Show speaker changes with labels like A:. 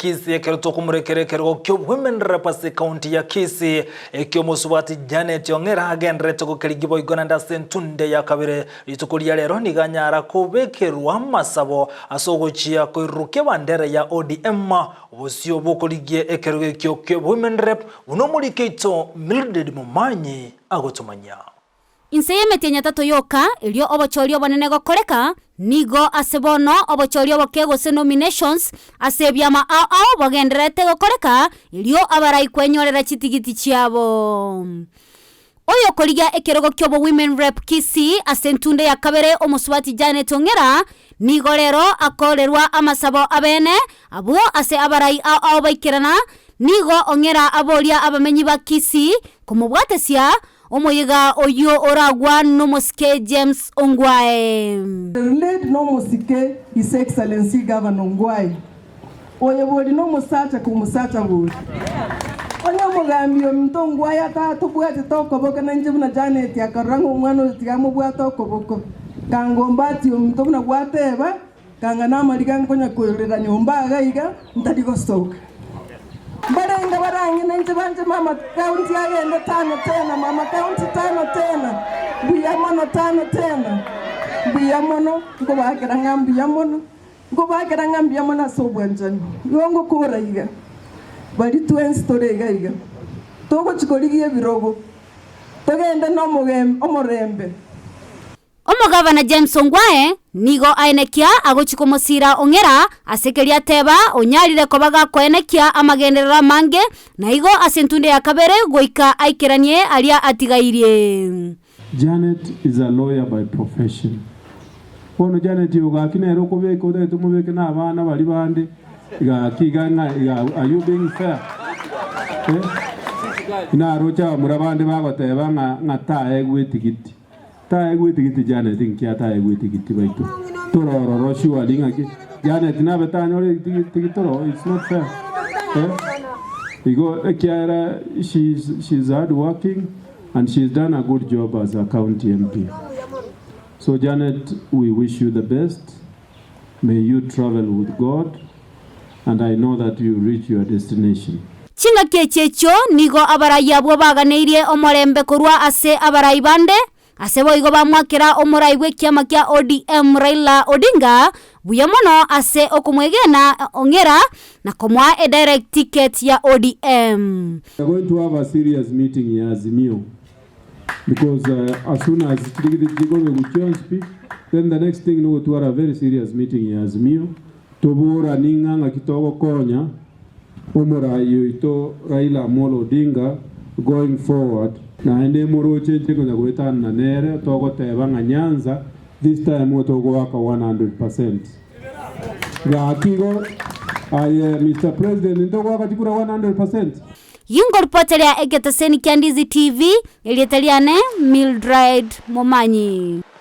A: Kisii ekeruto kumurekerekero kyo women represent county ya Kisii ekyo musubati Janet Ongera agendere to kerigibo igonanda sentunde ya kabire litukulia lero niganyara kubekerwa amasabo asogochia koiruke bandera ya ODM obusio bokoligie ekeruge kyo women rep unomurikeito Mildred Mumanyi agotumanya
B: Inseyeme tienya tato yoka ilio obochorio banene gokoreka nigo asebono obochorio bokego se nominations asebyama ao bagenderete gokoreka ilio abarai kwenyorera chitigiti chiabo oyo koliga ekerogo kyobo women rep Kisii asentunde ya kabere omusubati Janet Ongera nigo lero akolerwa amasabo abene abuo ase abarai ao baikirana nigo Ongera abolia abamenyi ba Kisii kumubwatesia omoyega oyo oragwa no mosike James Ongwae.
C: The late no mosike His Excellency Governor Ongwae. Oyo boli no musata kumusata boli. Onyo mugambyo mtongwae atatu bwate tokoboka na njibuna Janet yakarango mwana tigamu bwate tokoboka. Kangombati mtobuna bwateba kanga namaliga konya kwelera nyomba agaiga ntadigo stock. Barangi na njibanje mama county agenda tano tena mama county tano tena buyamono tano tena buyamono ngobakira ngambi yamono ngobakira ngambi yamona sobwanjani yongo kora iga bali twensi torega iga togo chikoligie birogo togenda no omorembe
B: Omugavana James Ongwae nigo ainekia agochikomosira Ongera asekeria teba onyarire kobaga kwenekia amagenderera mange na igo asentunde ya kabere goika aikiranie alia atigairie.
D: Janet is a lawyer by profession. Ono Janet yoga kinero kobeko de tumubeke na abana bali bande ga kiganga are you being fair? Ina rocha murabande bagoteba ngatae gwitigiti. Tae gwitigiti Janet inkia tae gwitigiti baitu. Toro roshu alinga ki Janet na betanyore tigiti toro, it's not fair. Igo Kiara, she's hard working and she's done a good job as a county MP. So Janet, we wish you the best. May you travel with God and I know that you reach your destination.
B: Chinga kechecho nigo abarai abo baganeirie omorembe korwa ase abarai bande asebo igo bamwakira omoraiwe kiama kia ODM Raila Odinga buyamono ase okumwegena Ongera na komwa a direct ticket ya ODM.
D: We are going to have a serious meeting here Azimio because as soon as we speak, then the next thing we to have a very serious meeting here Azimio tobora ninga kitogo konya omorayo ito Raila Amolo Odinga going forward. Na ende moro chenche kuna kuwetana na nere togo tebanga Nyanza this time togo waka 100%. Ya akigo Mr. President togo waka tikura 100%.
B: Yungo reporteria egetaseni kia Ndizi TV iliyetaliane Mildred Mumanyi.